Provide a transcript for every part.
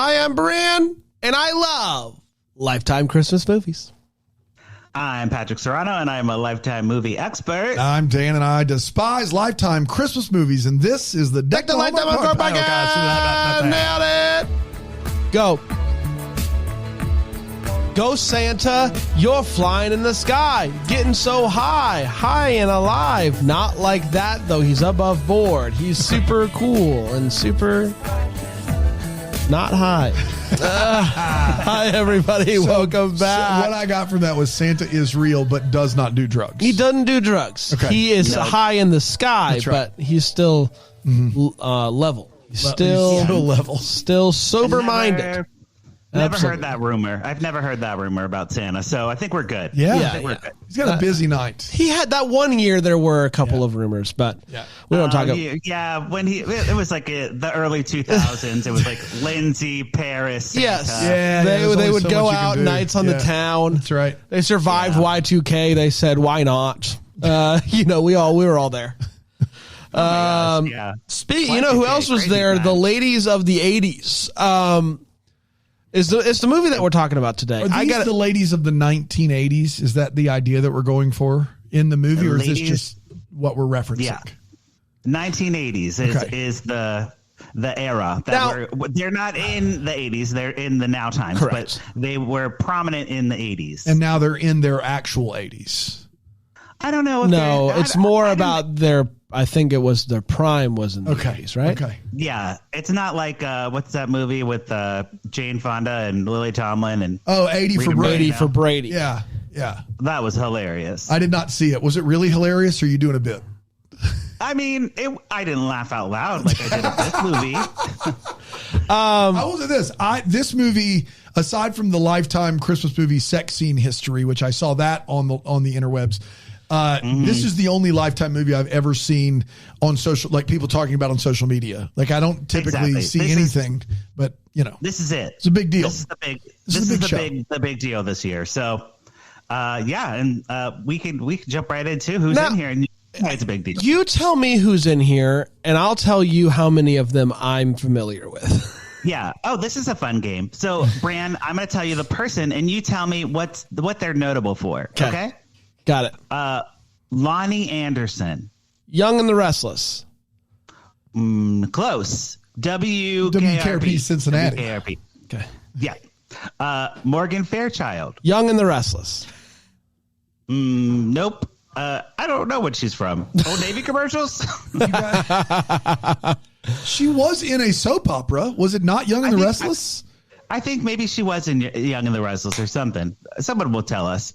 Hi, I'm Brian, and I love Lifetime Christmas movies. I'm Patrick Serrano, and I'm a Lifetime movie expert. I'm Dan, and I despise Lifetime Christmas movies, and this is the Deck the Lifetime Podcast. Nailed it. Go. Go, Santa. You're flying in the sky, getting so high and alive. Not like that, though. He's above board. He's super cool and super not high. Hi, everybody. Welcome back. So what I got from that was Santa is real, but does not do drugs. He doesn't do drugs. Okay. He is high in the sky, That's right. but he's still level. He's still level. Still sober-minded. Never heard that rumor. I've never heard that rumor about Santa, so I think it good. Yeah. Yeah, I think we're good. He's got a busy night. He had that one year. There were a couple of rumors, but we don't talk about. Yeah, when it was like the early 2000s. It was like Lindsay, Paris. Santa. Yes, Yeah, they would so go much you out can do. nights on the Yeah. town. That's right. They survived Y2K. They said, "Why not?" We were all there. Yeah. You know who else was there? Time. The ladies of the 80s. It's the movie that we're talking about today. Are these the ladies of the 1980s? Is that the idea that we're going for in the movie, or is this just what we're referencing? Yeah. 1980s is the era that they're not in the 80s, they're in the now times. Correct. But they were prominent in the 80s. And now they're in their actual 80s. I don't know if No, it's more about their. I think it was their prime was in the 80s, right? Okay. Yeah, it's not like what's that movie with Jane Fonda and Lily Tomlin and 80 for Brady. 80 for Brady. Yeah. that was hilarious. I did not see it. Was it really hilarious, or are you doing a bit? I mean, I didn't laugh out loud like I did at this movie. I will say this. This movie, aside from the Lifetime Christmas movie sex scene history, which I saw that on the interwebs, this is the only Lifetime movie I've ever seen on social, like people talking about on social media. Like I don't typically see anything, but this is it. It's a big deal. This is the big deal this year. So, and we can jump right into who's in here, and it's a big deal. You tell me who's in here, and I'll tell you how many of them I'm familiar with. Yeah. Oh, this is a fun game. So, Bran, I'm going to tell you the person, and you tell me what they're notable for. Okay. Got it. Lonnie Anderson. Young and the Restless. Close. WKRP Cincinnati. WKRP. Okay. Yeah. Morgan Fairchild. Young and the Restless. Nope. I don't know what she's from. Old Navy commercials? She was in a soap opera. Was it not Young and the Restless? I think maybe she was in Young and the Restless or something. Someone will tell us.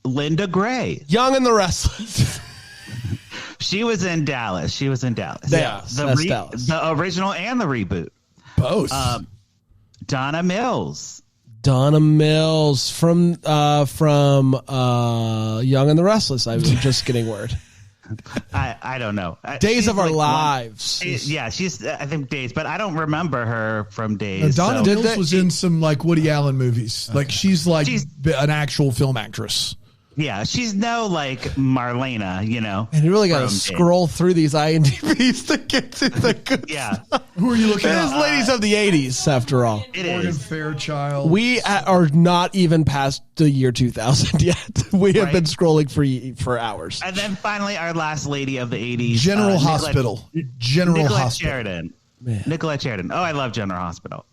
Linda Gray. Young and the Restless. She was in Dallas. Yeah, that's Dallas. The original and the reboot. Both. Donna Mills. Donna Mills from Young and the Restless. I'm just getting word. I don't know. Days She's of Our like Lives. She's I think Days, but I don't remember her from Days. Donna Mills was in some like Woody Allen movies. Like she's an actual film actress. Yeah, she's no like Marlena, And you really got to scroll through these IMDb's to get to the good stuff. Who are you looking at? It is ladies of the 80s, after all. It Morgan is. Fairchild. We are not even past the year 2000 yet. We have been scrolling for hours. And then finally, our last lady of the 80s. General Hospital. Nicolette Sheridan. Nicolette Sheridan. Oh, I love General Hospital.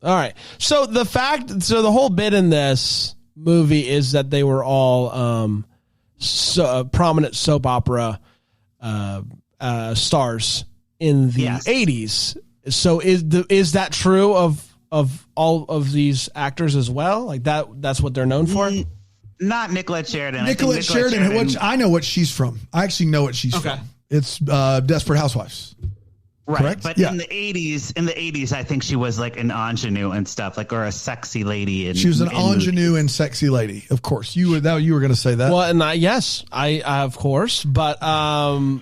All right. So the whole bit in this movie is that they were all prominent soap opera stars in the 80s. So is that true of all of these actors as well? Like that's what they're known for? Not Nicolette Sheridan. Nicolette Sheridan. I know what she's from. I actually know what she's from. It's Desperate Housewives. Right, correct? But in the 80s, I think she was like an ingenue and stuff, like, or a sexy lady. She was an ingenue and sexy lady. Of course, you were going to say that. Well, and I of course, but but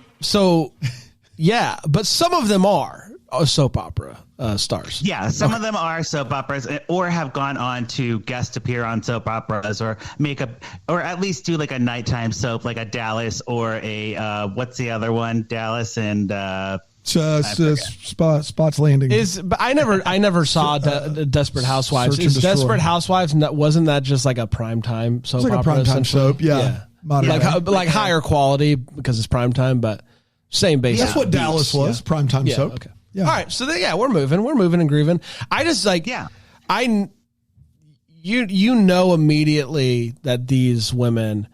some of them are soap opera stars. Yeah, some of them are soap operas, or have gone on to guest appear on soap operas, or or at least do like a nighttime soap, like a Dallas, or a what's the other one? Dallas and Spots Landing. But I never saw Desperate Housewives. Is Desperate Housewives, wasn't that just like a primetime soap opera? Like a primetime soap, yeah. Like higher quality because it's primetime, but same basic. That's what Dallas was, primetime soap. Okay. Yeah. All right. So we're moving and grooving. I just you know immediately that these women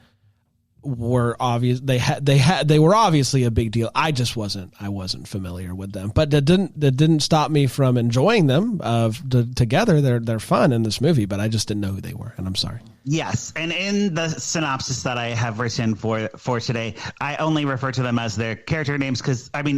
were obvious. They were obviously a big deal. I wasn't familiar with them, but that didn't stop me from enjoying them together. They're fun in this movie, but I just didn't know who they were, and I'm sorry. Yes, and in the synopsis that I have written for today, I only refer to them as their character names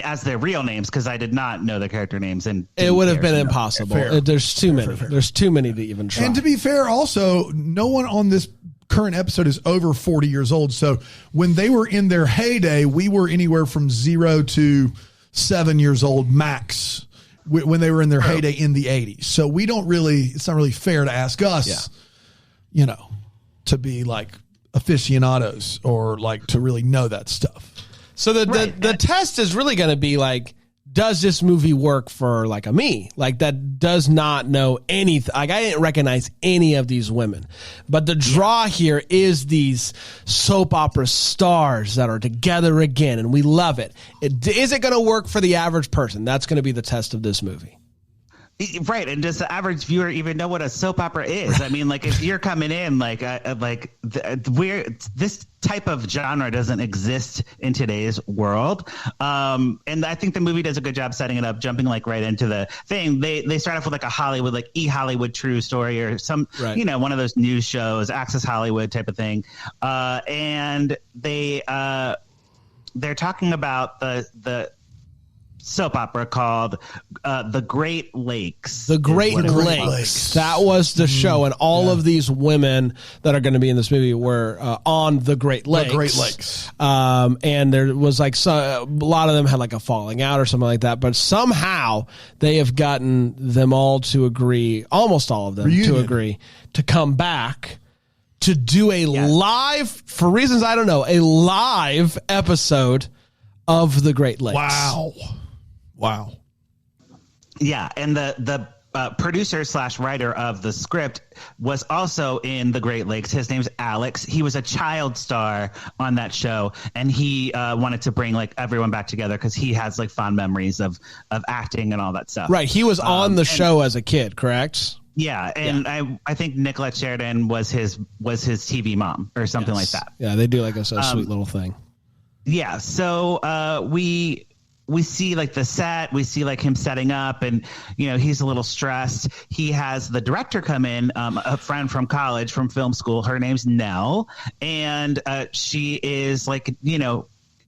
as their real names, because I did not know their character names, and it would have been impossible. There's too many. There's too many to even try. And to be fair, also, no one on this current episode is over 40 years old. So when they were in their heyday, we were anywhere from 0 to 7 years old max when they were in their heyday in the 80s. So it's not really fair to ask us, to be like aficionados or like to really know that stuff. So the test is really going to be like, does this movie work for like a me? Like that does not know anything. Like I didn't recognize any of these women, but the draw here is these soap opera stars that are together again, and we love it. Is it going to work for the average person? That's going to be the test of this movie. Right, and does the average viewer even know what a soap opera is? I mean, like if you're coming in, this type of genre doesn't exist in today's world, and I think the movie does a good job setting it up, jumping like right into the thing. They start off with like a Hollywood, like Hollywood True Story or some, one of those news shows, Access Hollywood type of thing, and they're talking about the soap opera called The Great Lakes. The Great Lakes. That was the show, and all of these women that are going to be in this movie were on the Great Lakes. The Great Lakes. And there was like a lot of them had like a falling out or something like that, but somehow they have gotten them all to agree, almost all of them to agree, to come back to do a live, for reasons I don't know, a live episode of the Great Lakes. Wow. Yeah, and the producer / writer of the script was also in the Great Lakes. His name's Alex. He was a child star on that show, and he wanted to bring like everyone back together because he has like fond memories of acting and all that stuff. Right. He was on the show as a kid, correct? Yeah, and I think Nicolette Sheridan was his TV mom or something like that. Yeah, they do like a sweet little thing. Yeah, so we see like the set, we see like him setting up, and he's a little stressed. He has the director come in, a friend from college, from film school. Her name's Nell, and she is like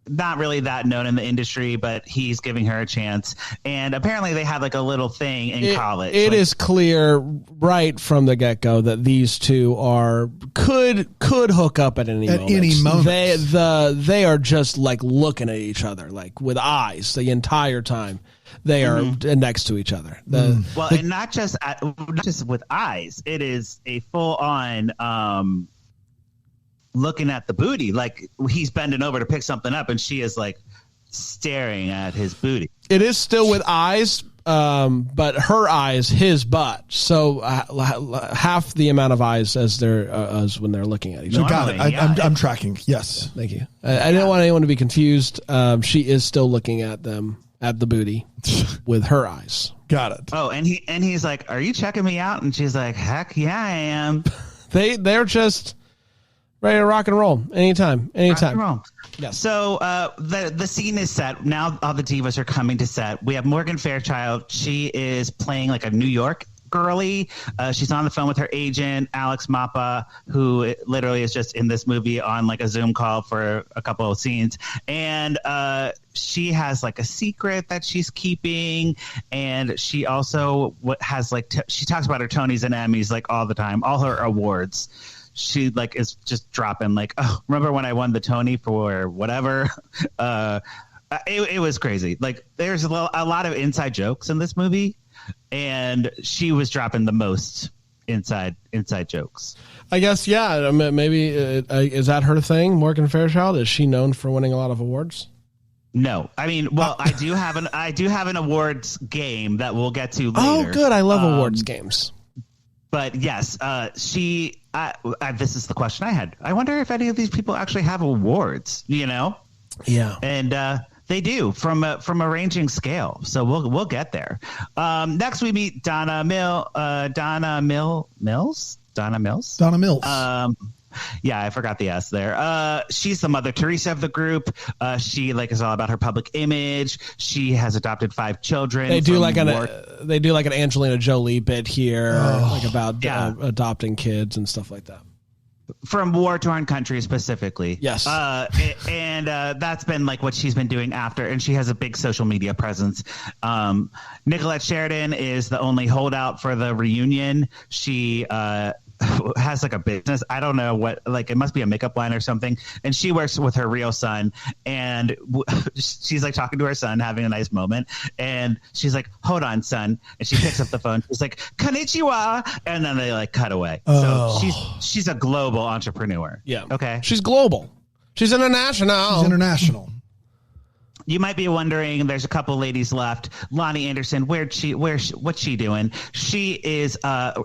not really that known in the industry, but he's giving her a chance. And apparently they had like a little thing in college. It is clear right from the get-go that these two could hook up at any moment. They are just like looking at each other like with eyes the entire time. They are next to each other. And not just with eyes. It is a full-on looking at the booty, like he's bending over to pick something up, and she is like staring at his booty. It is still with eyes, but her eyes, his butt. So half the amount of eyes as when they're looking at each other. Got it. I'm tracking. Yes, thank you. I didn't want anyone to be confused. She is still looking at them at the booty with her eyes. Got it. Oh, and he's like, "Are you checking me out?" And she's like, "Heck yeah, I am." They're just ready to rock and roll anytime. Rock and roll. Yes. So the scene is set. Now all the divas are coming to set. We have Morgan Fairchild. She is playing like a New York girly. She's on the phone with her agent, Alex Mappa, who literally is just in this movie on like a Zoom call for a couple of scenes. And she has like a secret that she's keeping. And she also has like, she talks about her Tonys and Emmys like all the time, all her awards. She like is just dropping like, oh, remember when I won the Tony for whatever? It was crazy. Like there's a lot of inside jokes in this movie, and she was dropping the most inside jokes. I guess, maybe is that her thing? Morgan Fairchild, is she known for winning a lot of awards? No, I mean, well, I do have an awards game that we'll get to later. Oh, good. I love awards games. But yes, this is the question I had. I wonder if any of these people actually have awards, you know? Yeah. And they do from a ranging scale. So we'll get there. Next we meet Donna Mills. Yeah, I forgot the S there. She's the Mother Teresa of the group. She is all about her public image. She has adopted 5 children. They do like an Angelina Jolie bit here, about adopting kids and stuff like that. From war-torn countries specifically. Yes. And that's been like what she's been doing after, and she has a big social media presence. Nicolette Sheridan is the only holdout for the reunion. She has like a business. I don't know what, it must be a makeup line or something. And she works with her real son, and she's like talking to her son, having a nice moment. And she's like, "Hold on, son." And she picks up the phone. She's like, "Konnichiwa." And then they cut away. Oh. So she's a global entrepreneur. Yeah. Okay. She's global. She's international. She's international. You might be wondering, there's a couple ladies left. Lonnie Anderson, what's she doing? She is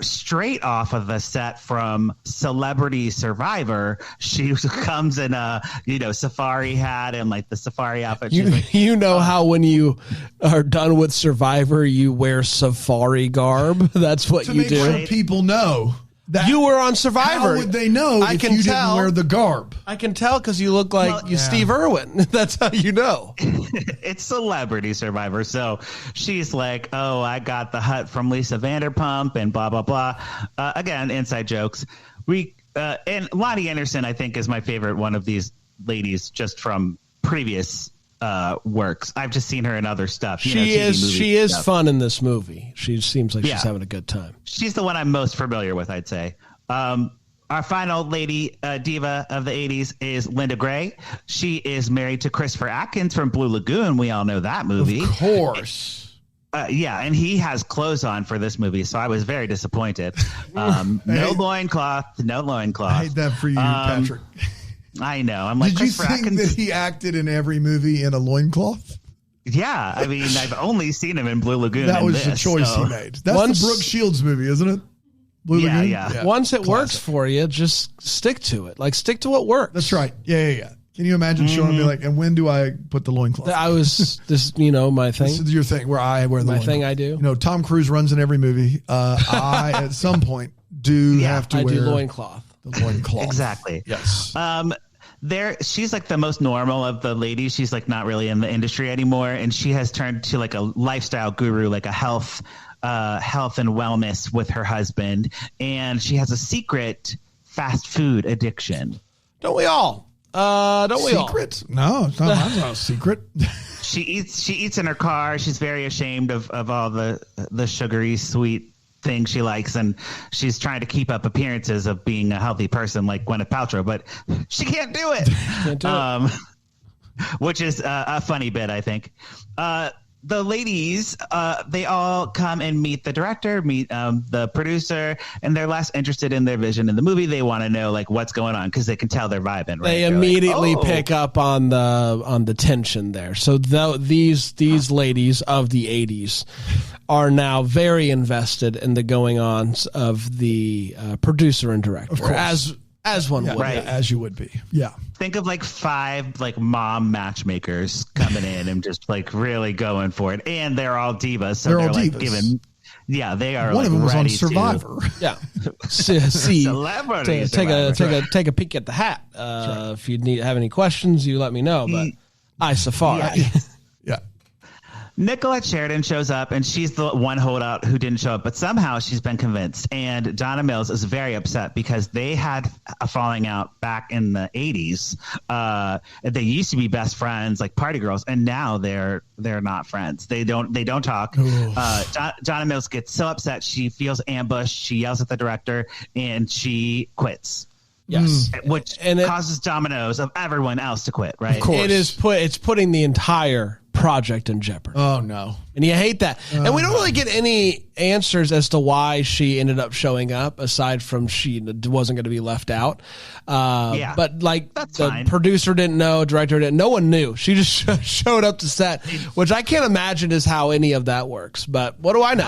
straight off of the set from Celebrity Survivor. She comes in a safari hat and the safari outfit. How when you are done with Survivor, you wear safari garb. That's what you do. To make sure people know that you were on Survivor. How would they know if you didn't wear the garb? I can tell because you look like Steve Irwin. That's how you know. It's Celebrity Survivor. So she's like, "Oh, I got the hut from Lisa Vanderpump," and blah, blah, blah. Again, inside jokes. And Lonnie Anderson, I think, is my favorite one of these ladies just from previous works. I've just seen her in other stuff. She is fun in this movie. She seems like she's having a good time. She's the one I'm most familiar with, I'd say. Our final lady diva of the 80s is Linda Gray. She is married to Christopher Atkins from Blue Lagoon. We all know that movie. Of course. And he has clothes on for this movie, so I was very disappointed. No loincloth. I hate that for you, Patrick. I know. I'm like, did you think that he acted in every movie in a loincloth? Yeah. I mean, I've only seen him in Blue Lagoon. That was the choice he made. That's the Brooke Shields movie, isn't it? Blue Lagoon? Yeah. Once it works for you, just stick to it. Stick to what works. That's right. Yeah. Can you imagine showing up and be and when do I put the loincloth? I was this, my thing. This is your thing where I wear the loincloth. My thing I do. Tom Cruise runs in every movie. I, at some point, have to wear do loincloth. The loincloth. Exactly. Yes. She's the most normal of the ladies. She's not really in the industry anymore, and she has turned to a lifestyle guru, a health and wellness with her husband, and she has a secret fast food addiction. Don't we all? Don't we all? Secret? No, it's not. Mine's not a secret. She eats in her car. She's very ashamed of all the sugary sweet thing she likes, and she's trying to keep up appearances of being a healthy person like Gwyneth Paltrow, but she can't do it. Which is a funny bit, I think. The ladies, they all come and meet the director, meet the producer, and they're less interested in their vision in the movie. They want to know what's going on because they can tell they're vibing. Right? They immediately pick up on the tension there. So these ladies of the 80s are now very invested in the going-ons of the producer and director, of course. As one would, right. As you would be. Yeah. Think of 5 mom matchmakers coming in and just really going for it, and they're all divas. So they're all divas. Giving. Yeah, they are. One of them was on Survivor. Yeah. Celebrity Survivor. Take a peek at the hat. Right. If you have any questions, you let me know. But I safari. Yeah. Nicolette Sheridan shows up, and she's the one holdout who didn't show up, but somehow she's been convinced. And Donna Mills is very upset because they had a falling out back in the 80s. They used to be best friends, party girls, and now they're not friends. They don't talk. Donna Mills gets so upset. She feels ambushed. She yells at the director, and she quits. Yes, which causes dominoes of everyone else to quit. Right? Of course. It's putting the entire project in jeopardy. Oh, no. And you hate that. And we don't really get any answers as to why she ended up showing up, aside from she wasn't going to be left out. But like That's the fine. producer didn't know, director didn't, no one knew. She just showed up to set, which I can't imagine is how any of that works. But what do I know?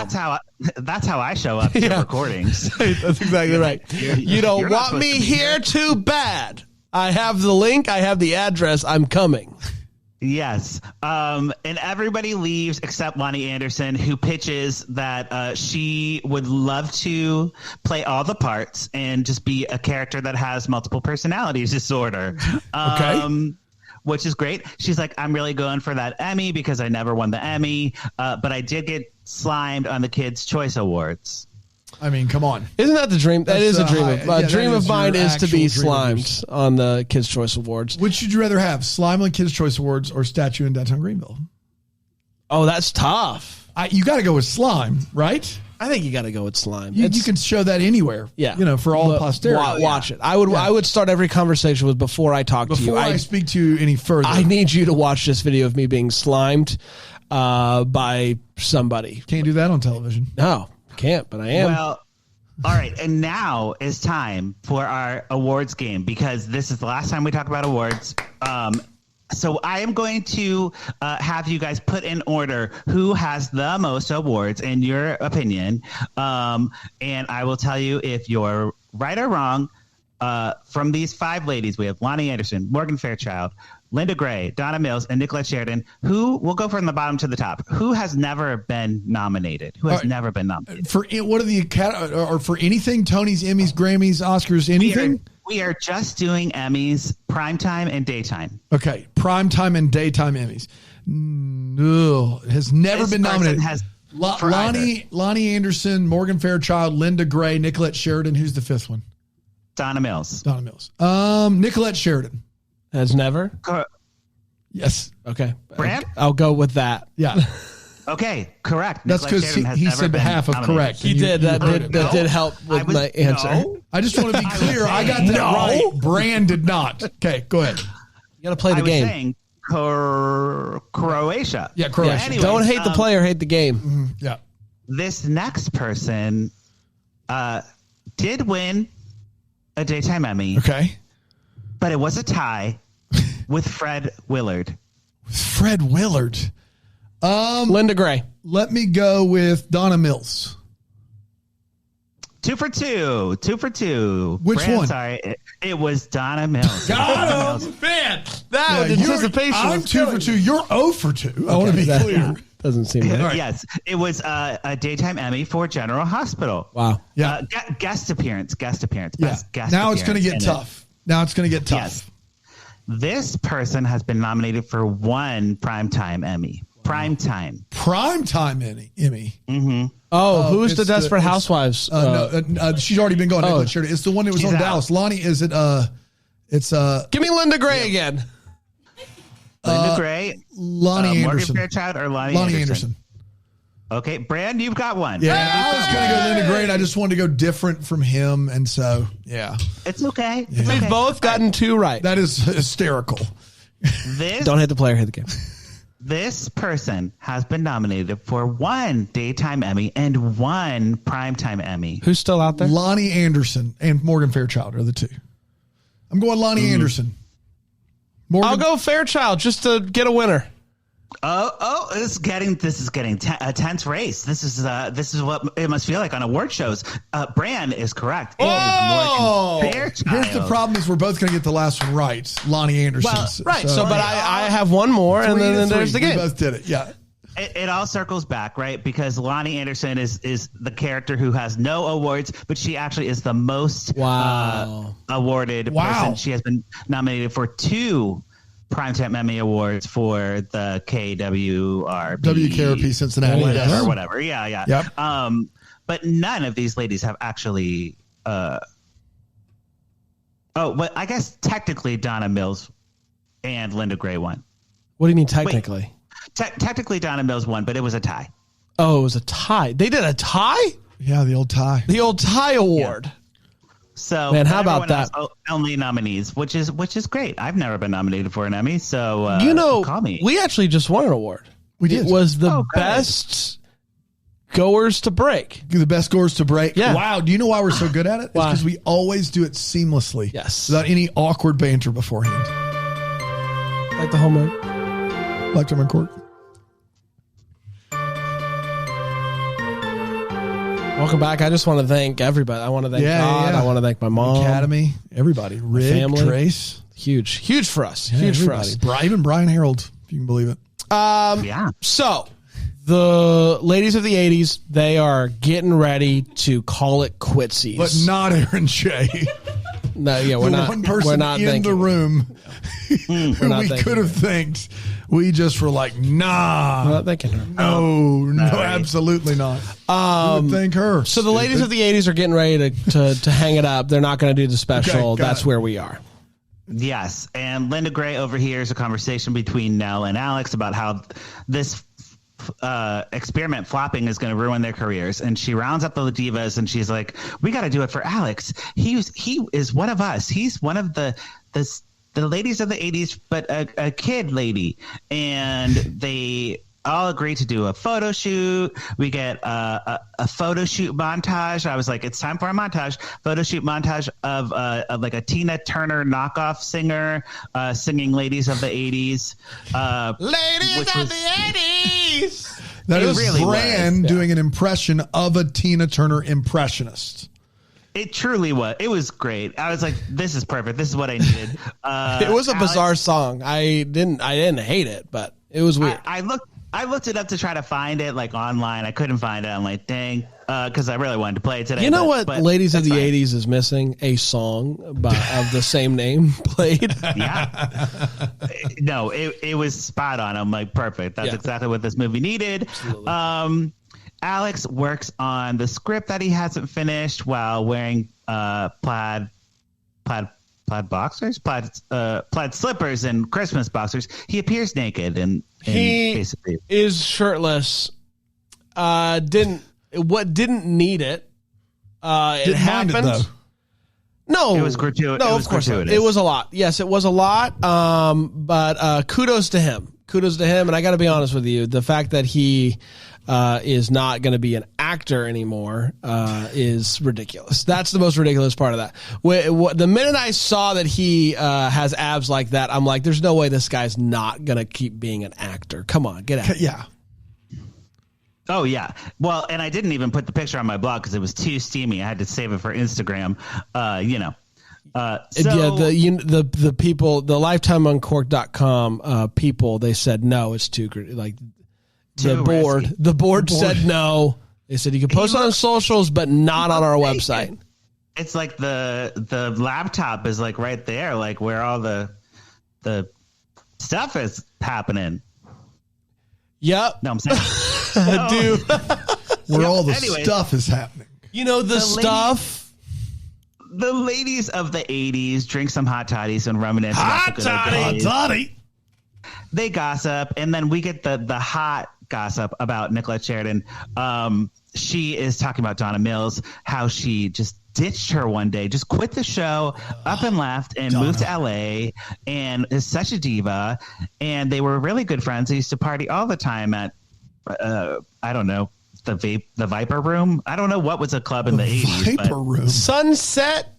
That's how I show up to recordings. That's exactly right. You don't you're not want supposed me to be here too bad. I have the link. I have the address. I'm coming. Yes. And everybody leaves except Lonnie Anderson, who pitches that she would love to play all the parts and just be a character that has multiple personalities disorder. Okay. Which is great. She's like, I'm really going for that Emmy because I never won the Emmy, but I did get slimed on the Kids' Choice Awards. I mean, come on. Isn't that the dream? That is a dream. A dream of mine is to be actual dream of slimed yours. on the Kids' Choice Awards. Which would you rather have, slime on Kids' Choice Awards or statue in downtown Greenville? Oh, that's tough. You got to go with slime, right? I think you got to go with slime. You can show that anywhere. Yeah. For all posterity. Watch it. I would start every conversation with before I talk to you. Before I speak to you any further. I need you to watch this video of me being slimed by somebody. Can't do that on television. No, can't, but I am. Well, all right. And now is time for our awards game because this is the last time we talk about awards. So I am going to have you guys put in order who has the most awards in your opinion. And I will tell you if you're right or wrong. From these 5 ladies, we have Lonnie Anderson, Morgan Fairchild, Linda Gray, Donna Mills, and Nicolette Sheridan, who will go from the bottom to the top. Who has never been nominated? Who has never been nominated? For what are the or for anything? Tonys, Emmys, Grammys, Oscars, anything? We are just doing Emmys, primetime and daytime. Okay, primetime and daytime Emmys. No, has never This been nominated. person has Lonnie Anderson, Morgan Fairchild, Linda Gray, Nicolette Sheridan. Who's the 5th one? Donna Mills. Donna Mills. Nicolette Sheridan. Has never? Yes. Okay. Brad? I'll go with that. Yeah. Okay, correct. That's Nicolette because Sheridan has he never said been half of nominated. correct. He and did. you That heard did it. that did help with my answer. No. I just want to be clear. I got that right. Brand did not. Okay, go ahead. You got to play the I was game. saying Croatia. Yeah, Croatia. Anyway, Don't hate the player, hate the game. Yeah. This next person did win a daytime Emmy, Okay. but it was a tie with Fred Willard. Fred Willard. Linda Gray. Let me go with Donna Mills. 2 for 2. 2 for 2. Which one? Sorry, it was Donna Mills. Got him. Man, that anticipation. I'm was 2 for killing 2. me. You're 0 for 2. I want to be That clear. Doesn't seem right. Yes, it was a daytime Emmy for General Hospital. Wow. Yeah. Guest appearance. Yeah. Best guest Now it's going to appearance get in it. tough. Now it's going to get tough. Yes. This person has been nominated for 1 primetime Emmy. Primetime. Primetime Emmy. Who's the it's Desperate Housewives? No, she's already been going. Oh. It's the one that was She's on out. Dallas. Lonnie, is it? It's Give me Linda Gray again. Linda Gray, Lonnie Morgan Anderson. Fairchild, or Lonnie Lonnie Anderson? Okay, Brand, you've got one. Yeah, I was going to go Linda Gray, and I just wanted to go different from him, and so yeah, It's okay. It's We've okay. both gotten 2 right. that is hysterical. This Don't hate the player, hate the game. This person has been nominated for 1 daytime Emmy and 1 primetime Emmy. Who's still out there? Lonnie Anderson and Morgan Fairchild are the 2. I'm going Lonnie Anderson. Morgan, I'll go Fairchild just to get a winner. This is getting a tense race. This is what it must feel like on award shows. Brand is correct. It is Morgan Fairchild. Here's the problem: is we're both going to get the last one right. Lonnie Anderson. Well, Right. So, but I have one more, and then there's the We game. both did it. Yeah. It all circles back, right? Because Lonnie Anderson is the character who has no awards, but she actually is the most awarded person. She has been nominated for 2 Primetime Emmy Awards for the WKRP Cincinnati. or whatever. Yeah. Yep. But none of these ladies have actually. But I guess technically Donna Mills and Linda Gray won. What do you mean technically? Technically Donna Mills won, but it was a tie. Oh, it was a tie. They did a tie? Yeah, the old tie. The old tie award. So, Man, how about everyone that? else, only nominees, which is great. I've never been nominated for an Emmy, so call me. We actually just won an award. We did. It was the good. best goers to break. The best goers to break. Yeah. Wow. Do you know why we're so good at it? It's Why? because we always do it seamlessly. Yes. Without any awkward banter beforehand. Like the home run. Like to my court. Welcome back. I just want to thank everybody. I want to thank God. Yeah. I want to thank my mom. Academy. Everybody. Rick, family. Trace. Huge for us. Yeah, Huge for everybody. us. Even Brian Harold, if you can believe it. Yeah. So, the ladies of the 80s, they are getting ready to call it quitsies. But not Aaron Shea. No, yeah, we're the not. one person We're not in thinking. the room who not we thinking could have thanked. We just were like, nah. We're not thinking her. No, absolutely not. We would thank her. So the ladies of the 80s are getting ready to hang it up. They're not going to do the special. Okay, got That's it. where we are. Yes, and Linda Gray overhears a conversation between Nell and Alex about how this experiment flopping is going to ruin their careers, and she rounds up the divas and she's like, "We got to do it for Alex. He is one of us. He's one of the ladies of the 80s, but a kid lady." And they all agree to do a photo shoot. We get a photo shoot montage. I was like, it's time for a montage. Photo shoot montage of like a Tina Turner knockoff singer singing "Ladies of the 80s." Ladies Which of was- the 80s. That It is really Bran was, yeah. doing an impression of a Tina Turner impressionist. It truly was. It was great. I was like, this is perfect. This is what I needed. It was a Alex- bizarre song. I didn't hate it, but it was weird. I looked it up to try to find it like online. I couldn't find it. I'm like, dang, because I really wanted to play it today. You know what but Ladies of the that's fine. 80s is missing? A song of the same name played. Yeah. No, it was spot on. I'm like, perfect. That's Yeah. exactly what this movie needed. Absolutely. Alex works on the script that he hasn't finished while wearing plaid boxers, plaid slippers and Christmas boxers. He appears naked and He basically is shirtless. Didn't need it. It Didn't mind it, happened. though. It No, was gratuitous. No, It was of course not. gratuitous. It was a lot. Yes, it was a lot. But kudos to him. Kudos to him. And I got to be honest with you, the fact that he is not going to be an actor anymore is ridiculous. That's the most ridiculous part of that. The minute I saw that he has abs like that, I'm like, there's no way this guy's not going to keep being an actor. Come on, get out. Yeah. Oh yeah. Well, and I didn't even put the picture on my blog because it was too steamy. I had to save it for Instagram. So The people, the lifetimeuncorked.com people, they said no, it's too like the Too board. risky. The board said no. They said you can post it on socials, but not on our website. it's like the laptop is like right there, like where all the stuff is happening. Yep, No, I'm saying, dude. Where all the anyways. stuff is happening. You know the stuff. the ladies of the 80s drink some hot toddies and reminisce about the good old days. Toddy. They gossip, and then we get the hot gossip about Nicolette Sheridan. She is talking about Donna Mills, how she just ditched her one day, just quit the show, up and left, and moved to LA, and is such a diva. And they were really good friends. They used to party all the time at, I don't know, the Viper Room. I don't know what was a club in the 80s. Viper but Room. Sunset.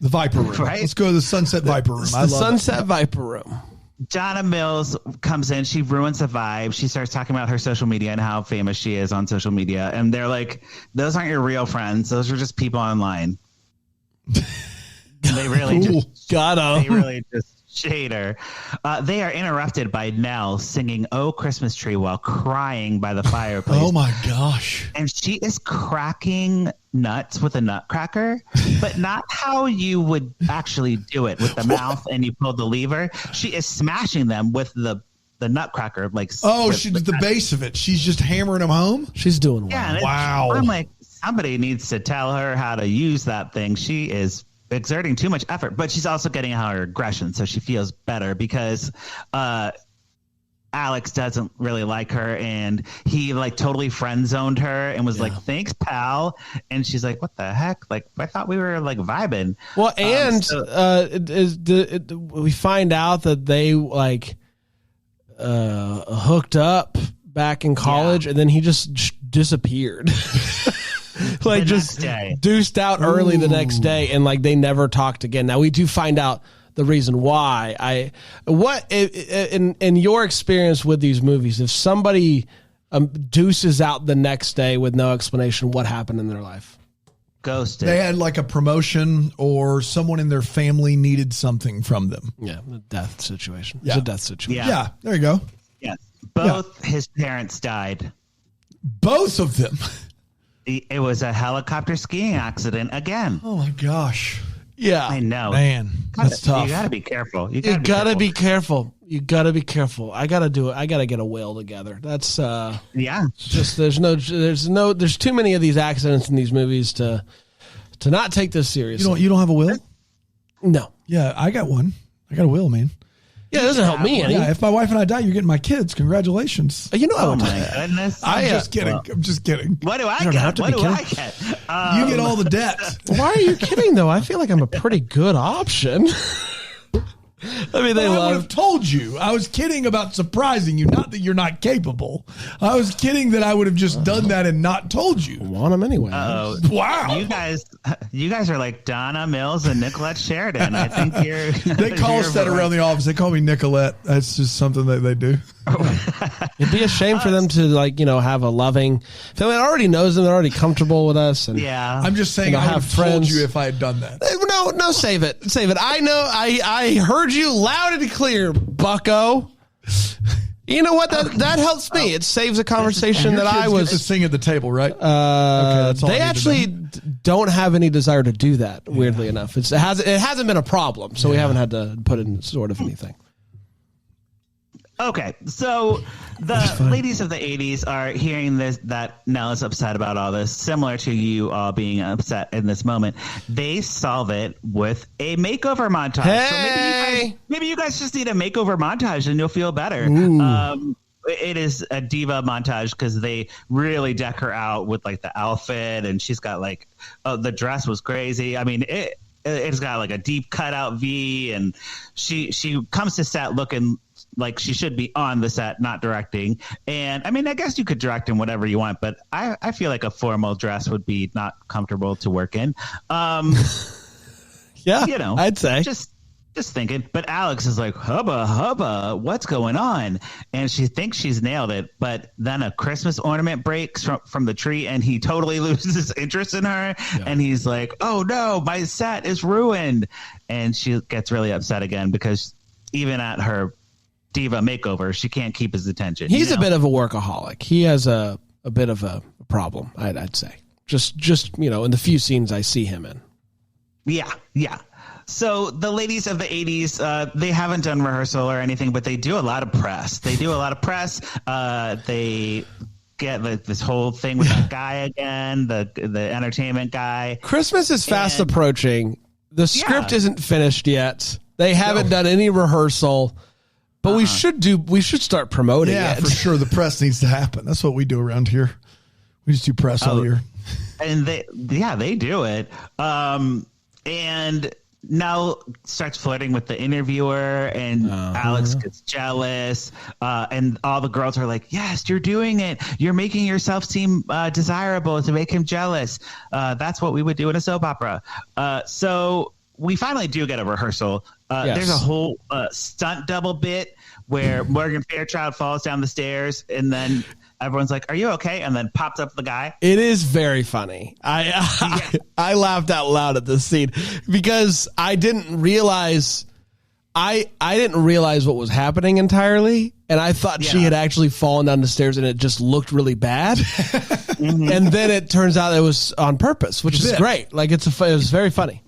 The Viper Room. Right? Let's go to the Sunset Viper Room. I The love Sunset Viper Room. Donna Mills comes in. She ruins the vibe. She starts talking about her social media and how famous she is on social media. And they're like, those aren't your real friends. Those are just people online. They really just Got they him. really just shade her. They are interrupted by Nell singing "Oh Christmas Tree" while crying by the fireplace. Oh my gosh. And she is cracking nuts with a nutcracker, but not how you would actually do it with the mouth and you pull the lever. She is smashing them with the nutcracker. Like, Oh, with- she's the base of it. She's just hammering them home. She's doing well. yeah, and Wow. I'm like, somebody needs to tell her how to use that thing. She is exerting too much effort, but she's also getting out her aggression, so she feels better because Alex doesn't really like her, and he like totally friend zoned her and was like, "Thanks, pal." And she's like, "What the heck? Like, I thought we were like vibing." Well, and we find out that they like hooked up back in college, and then he just disappeared. Like just deuced out early the next day, and like they never talked again. Now we do find out the reason why. In your experience with these movies, if somebody deuces out the next day with no explanation, what happened in their life? Ghosted. They had like a promotion, or someone in their family needed something from them. Yeah, a death situation. Yeah. It's a death situation. Yeah, there you go. Yeah, both his parents died. Both of them. It was a helicopter skiing accident again. Oh my gosh. Yeah, I know, man. That's tough. You got to be careful. You gotta be careful. You gotta be careful. I gotta do it. I gotta get a will together. That's just there's too many of these accidents in these movies to not take this seriously. You don't have a will? No. Yeah, I got one. I got a will, man. Yeah, it doesn't help me any. Yeah, if my wife and I die, you're getting my kids. Congratulations. You know, oh my goodness. I'm just kidding. Well, I'm just kidding. What do I get? What do I get? You get all the debt. Why are you kidding, though? I feel like I'm a pretty good option. I mean, I would have told you. I was kidding about surprising you, not that you're not capable. I was kidding that I would have just done that and not told you. Want them anyway. Wow. You guys are like Donna Mills and Nicolette Sheridan. I think you're. They call us that around the office. They call me Nicolette. That's just something that they do. It'd be a shame for them to have a loving family that already knows them. They're already comfortable with us. And, yeah. I'm just saying I would have told you if I had done that. No, save it. I know. I heard you loud and clear, bucko. You know what? That helps me. It saves a conversation that I was to sing at the table, right? Okay, that's all they actually don't have any desire to do that. Weirdly enough, it hasn't been a problem, so we haven't had to put in sort of anything. Okay, so the ladies of the 80s are hearing that Nell is upset about all this, similar to you all being upset in this moment. They solve it with a makeover montage. Hey! So maybe you guys just need a makeover montage and you'll feel better. It is a diva montage because they really deck her out with like the outfit, and she's got like the dress was crazy. I mean, it's got like a deep cutout V, and she comes to set looking like she should be on the set, not directing. And I mean, I guess you could direct in whatever you want, but I feel like a formal dress would be not comfortable to work in. Yeah, I'd say just thinking. But Alex is like, hubba, what's going on? And she thinks she's nailed it. But then a Christmas ornament breaks from the tree, and he totally loses interest in her. Yeah. And he's like, oh no, my set is ruined. And she gets really upset again because even at her diva makeover, she can't keep his attention. He's a bit of a workaholic. He has a bit of a problem, I'd say. Just in the few scenes I see him in. Yeah. So the ladies of the 80s, they haven't done rehearsal or anything, but they do a lot of press. They get this whole thing with that guy again, the entertainment guy. Christmas is fast approaching. The script isn't finished yet. They haven't done any rehearsal. But we should start promoting it. Yeah, for sure. The press needs to happen. That's what we do around here. We just do press all year. And they do it. And Nell starts flirting with the interviewer, and Alex gets jealous. And all the girls are like, yes, you're doing it. You're making yourself seem desirable to make him jealous. That's what we would do in a soap opera. So we finally do get a rehearsal. There's a whole stunt double bit where Morgan Fairchild falls down the stairs, and then everyone's like, are you okay? And then pops up the guy. It is very funny. I laughed out loud at this scene because I didn't realize what was happening entirely. And I thought she had actually fallen down the stairs, and it just looked really bad. And then it turns out it was on purpose, which is great. Like it was very funny.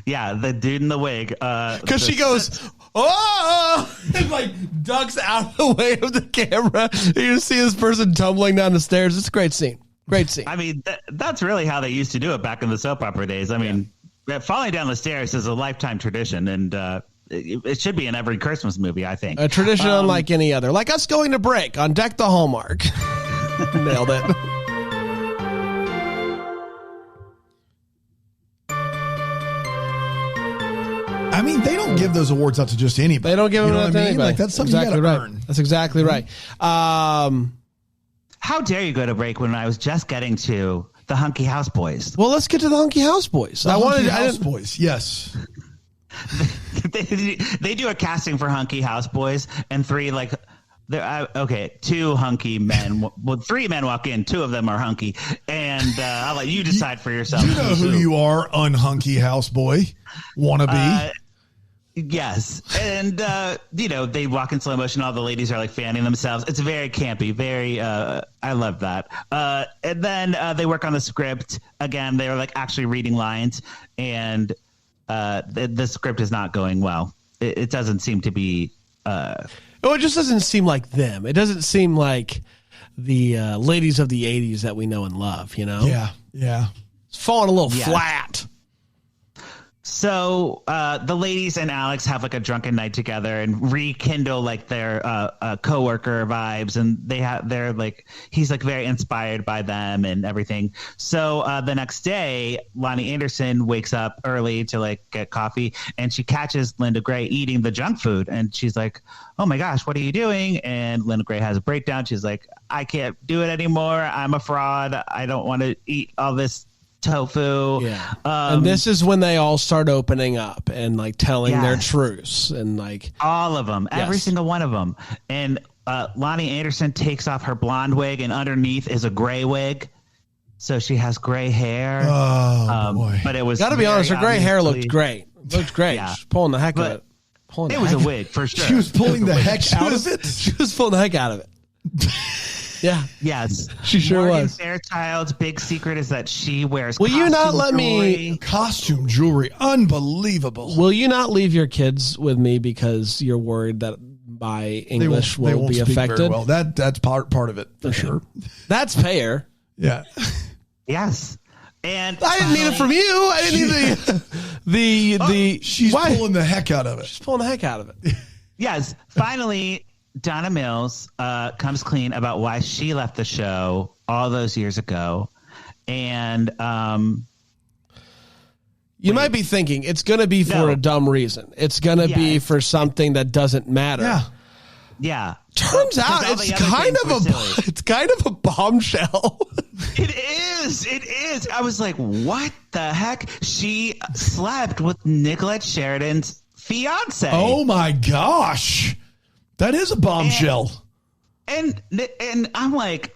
Yeah, the dude in the wig. Because she goes, oh, and like ducks out of the way of the camera. You see this person tumbling down the stairs. It's a great scene. Great scene. I mean, that's really how they used to do it back in the soap opera days. I mean, falling down the stairs is a lifetime tradition, and it should be in every Christmas movie, I think. A tradition unlike any other. Like us going to break on Deck the Hallmark. Nailed it. I mean, they don't give those awards out to just anybody. They don't give them out to anybody. Like, that's something exactly you gotta right. earn. That's exactly right. How dare you go to break when I was just getting to the Hunky House Boys? Well, let's get to the Hunky House Boys. House Boys, yes. They do a casting for Hunky House Boys, and two hunky men. Well, 3 men walk in, 2 of them are hunky, and I'll let you decide for yourself. You know who you are, unhunky house boy, wannabe. Yes, and they walk in slow motion. All the ladies are like fanning themselves. It's very campy. Very, I love that. And then they work on the script again. They were like actually reading lines, and the script is not going well. It doesn't seem to be. It just doesn't seem like them. It doesn't seem like the ladies of the 80s that we know and love, you know? Yeah. It's falling a little flat. So the ladies and Alex have like a drunken night together and rekindle like their coworker vibes, and they're like, he's like very inspired by them and everything. So the next day, Lonnie Anderson wakes up early to like get coffee, and she catches Linda Gray eating the junk food, and she's like, "Oh my gosh, what are you doing?" And Linda Gray has a breakdown. She's like, "I can't do it anymore. I'm a fraud. I don't want to eat all this tofu." Yeah. And this is when they all start opening up and like telling their truths, and like all of them, every single one of them. And Lonnie Anderson takes off her blonde wig, and underneath is a gray wig, so she has gray hair. Oh boy! But it was, gotta be honest, her gray hair looked great. Looked great. Yeah. She's pulling the heck out of it. It was a wig for sure. She was pulling the heck out of it. She was pulling the heck out of it. Yeah. Yes. She sure Morgan was. Fairchild's big secret is that she wears Will you not let jewelry. Costume jewelry, unbelievable. Will you not leave your kids with me because you're worried that my English will be speak affected? very well. That's part of it for sure. That's fair. Yeah. Yes. And I didn't need it from you. I didn't need the she's pulling the heck out of it. She's pulling the heck out of it. Yes. Finally, Donna Mills comes clean about why she left the show all those years ago. And you might be thinking it's going to be for a dumb reason. It's going to be for something that doesn't matter. Yeah. Turns out it's kind of a bombshell. It is. I was like, what the heck? She slept with Nicolette Sheridan's fiance. Oh my gosh. That is a bombshell. And I'm like,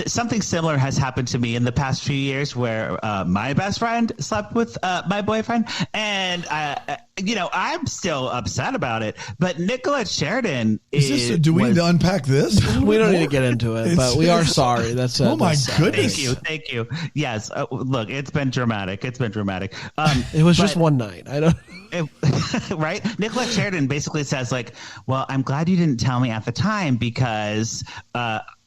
something similar has happened to me in the past few years, where my best friend slept with my boyfriend, and I'm still upset about it. But Nicolette Sheridan do we need to unpack this? We don't need to get into it, but we are sorry. That's oh my goodness. Thank you. Yes, look, it's been dramatic. It was just one night. I don't. Right? Nicolette Sheridan basically says like, well, I'm glad you didn't tell me at the time, because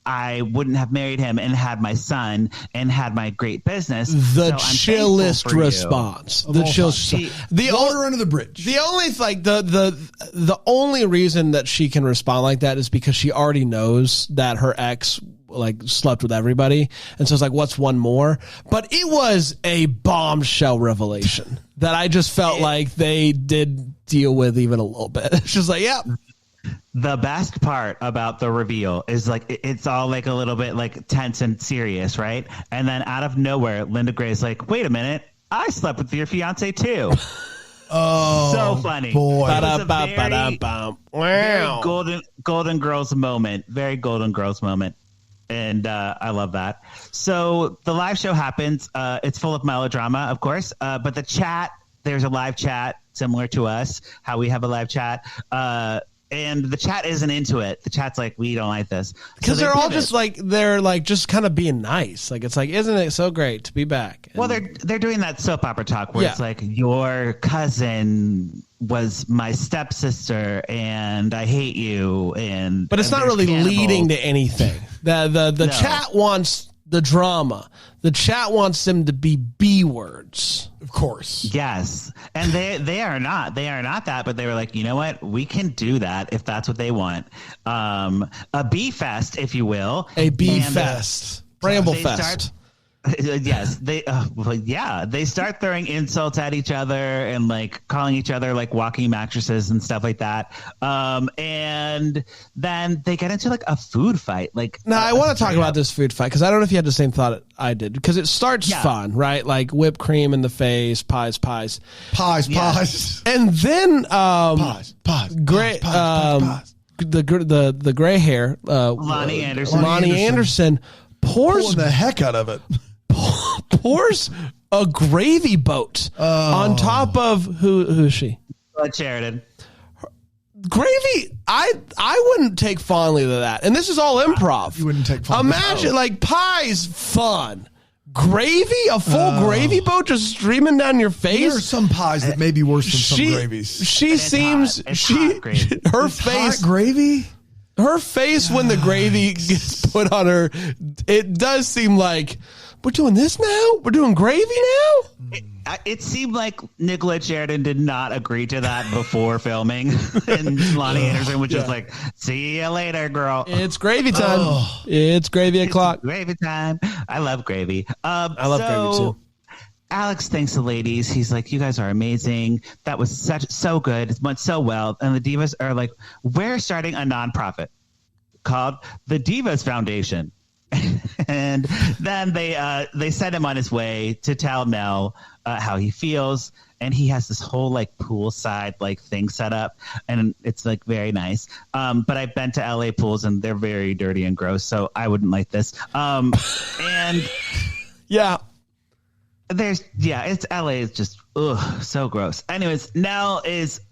I wouldn't have married him and had my son and had my great business. The chillest response. The chillest. The water under the bridge. The only the only reason that she can respond like that is because she already knows that her ex like slept with everybody, and so it's like, what's one more? But it was a bombshell revelation that I just felt like they did deal with even a little bit. It's just like, yeah. The best part about the reveal is like it's all like a little bit like tense and serious, right? And then out of nowhere, Linda Gray's like, "Wait a minute, I slept with your fiance too." Oh, so funny! Boy, very golden girls moment, very golden girls moment. And I love that. So the live show happens. It's full of melodrama, of course. But the chat, there's a live chat similar to us, how we have a live chat. And the chat isn't into it. The chat's like, we don't like this. Because they're all just like, they're like just kind of being nice. Like, it's like, isn't it so great to be back? And, well, they're doing that soap opera talk where it's like, your cousin was my stepsister and I hate you. But it's not really leading to anything. The chat wants the drama. The chat wants them to be B words. Of course. Yes. And they are not that, but they were like, you know what? We can do that if that's what they want. A bee fest, if you will. A bee fest. Bramble they fest. Yes, they start throwing insults at each other and like calling each other like walking mattresses and stuff like that. And then they get into like a food fight. Like, now I want to talk about this food fight because I don't know if you had the same thought I did, because it starts fun, right? Like whipped cream in the face, pies, yeah. and then pies. The gray hair, Lonnie Anderson pours pulling the heck out of it. Pours a gravy boat on top of who's she? Sheridan. Gravy. I wouldn't take fondly to that, and this is all improv. You wouldn't take fondly. Imagine like pies, fun. Gravy, a full gravy boat just streaming down your face. There are some pies that may be worse than some gravies. She seems her face hot gravy. Her face when the gravy gets put on her, it does seem like we're doing this now. We're doing gravy now. It seemed like Nicolette Sheridan did not agree to that before filming, and Lonnie Anderson was just like, "See you later, girl. It's gravy time. It's gravy o'clock. Gravy time. I love gravy. I love gravy too." Alex thanks the ladies. He's like, "You guys are amazing. That was so good. It went so well." And the Divas are like, "We're starting a nonprofit called the Divas Foundation." And then they send him on his way to tell Mel how he feels, and he has this whole like poolside like thing set up, and it's like very nice. But I've been to LA pools, and they're very dirty and gross, so I wouldn't like this. And yeah. It's LA is just so gross. Anyways, Nell is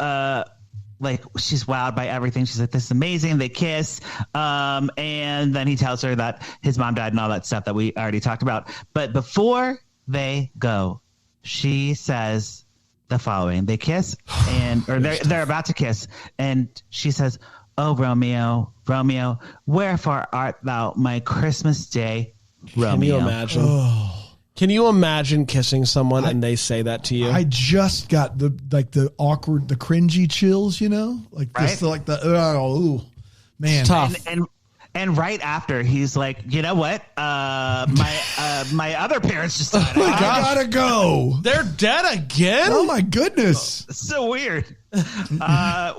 like she's wowed by everything. She's like, "This is amazing." They kiss, and then he tells her that his mom died and all that stuff that we already talked about. But before they go, she says the following: they kiss, they're about to kiss, and she says, "Oh, Romeo, Romeo, wherefore art thou my Christmas day, Romeo?" Can you imagine? Can you imagine kissing someone and they say that to you? I just got the awkward, the cringy chills, you know, like right? this, like man, it's tough. And right after, he's like, "You know what? My other parents just died. I gotta go. They're dead again? Oh my goodness! So weird."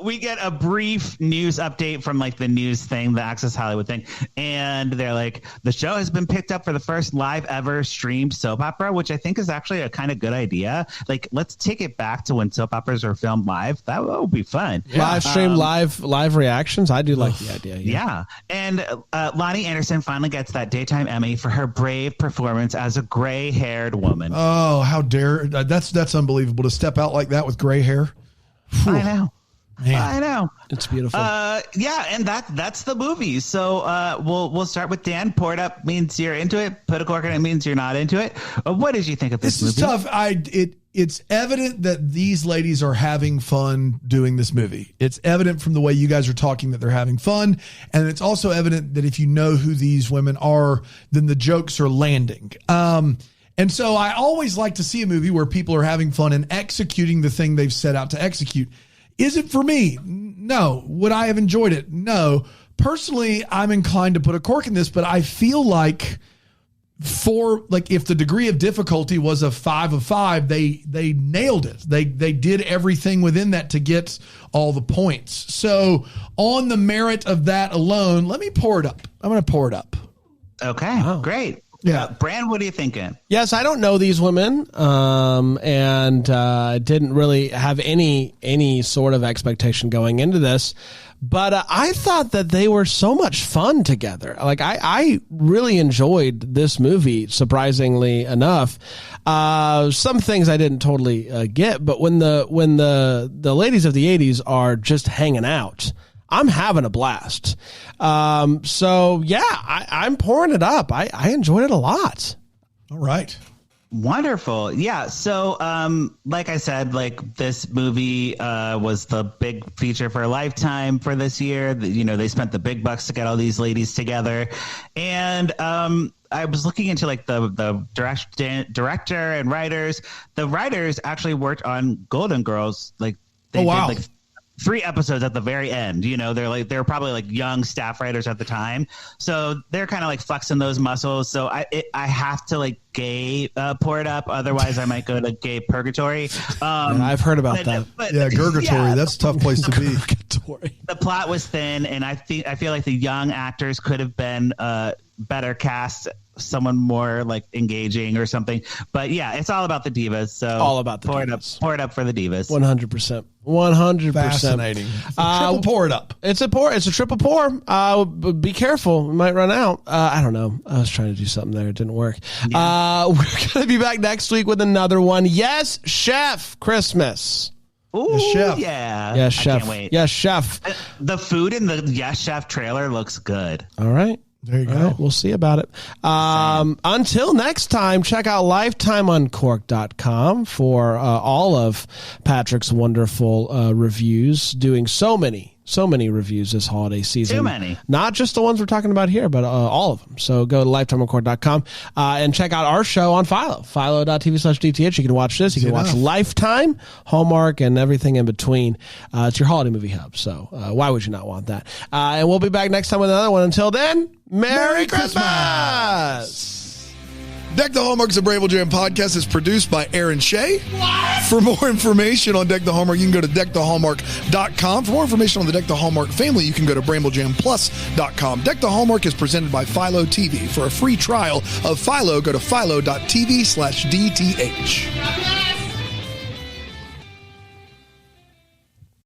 We get a brief news update from like the news thing, the Access Hollywood thing, and they're like, "The show has been picked up for the first live ever streamed soap opera," which I think is actually a kind of good idea. Like, let's take it back to when soap operas were filmed live. That would be fun. Yeah. Live stream, live reactions. I do like the idea. Yeah. And Lonnie Anderson finally gets that daytime Emmy for her brave performance as a gray-haired woman. Oh, how dare! That's unbelievable to step out like that with gray hair. Whew. I know. Man. I know. It's beautiful. Yeah, and that's the movie. So we'll start with Dan. Pour it up means you're into it. Put a cork in it means you're not into it. What did you think of this movie? This is tough. It's evident that these ladies are having fun doing this movie. It's evident from the way you guys are talking that they're having fun. And it's also evident that if you know who these women are, then the jokes are landing. And so I always like to see a movie where people are having fun and executing the thing they've set out to execute. Is it for me? No. Would I have enjoyed it? No. Personally, I'm inclined to put a cork in this, but I feel like if the degree of difficulty was a 5 of 5, they nailed it. They did everything within that to get all the points. So on the merit of that alone, let me pour it up. I'm going to pour it up. Okay, great. Yeah. Brand, what are you thinking? Yes, I don't know these women, and didn't really have any sort of expectation going into this. But I thought that they were so much fun together. Like I really enjoyed this movie, surprisingly enough. Some things I didn't totally get, but when the ladies of the 80s are just hanging out, I'm having a blast. So yeah, I'm pouring it up. I enjoyed it a lot. All right. Wonderful. Yeah. So, like I said, like this movie was the big feature for Lifetime for this year. You know, they spent the big bucks to get all these ladies together. And I was looking into like the director and writers. The writers actually worked on Golden Girls. Like they did like 3 episodes at the very end. You know, they're probably like young staff writers at the time, so they're kind of like flexing those muscles. So I have to like gay pour it up, otherwise I might go to gay purgatory. I've heard about that. Gurgatory. Yeah, that's a tough place to be. The plot was thin, and I feel like the young actors could have been better cast, someone more like engaging or something. But yeah, it's all about the divas. So all about the divas. Pour it up for the divas. 100%. 100%. Fascinating. Triple pour it up. It's a triple pour. Be careful. We might run out. I don't know. I was trying to do something there. It didn't work. Yeah. We're going to be back next week with another one. Yes, Chef Christmas. Ooh, yes, Chef. Yeah. Yes, Chef. I can't wait. Yes, Chef. The food in the Yes, Chef trailer looks good. All right. There you go. Right, we'll see about it. Until next time, check out lifetimeuncorked.com for all of Patrick's wonderful reviews, doing so many reviews this holiday season. Too many. Not just the ones we're talking about here, but all of them. So go to lifetimeuncorked.com and check out our show on Philo, philo.tv/DTH. You can watch this. You can watch Lifetime, Hallmark, and everything in between. It's your holiday movie hub. So why would you not want that? And we'll be back next time with another one. Until then, Merry Christmas! Deck the Hallmark's a Bramble Jam podcast is produced by Aaron Shea. What? For more information on Deck the Hallmark, you can go to deckthehallmark.com. For more information on the Deck the Hallmark family, you can go to bramblejamplus.com. Deck the Hallmark is presented by Philo TV. For a free trial of Philo, go to philo.tv/DTH.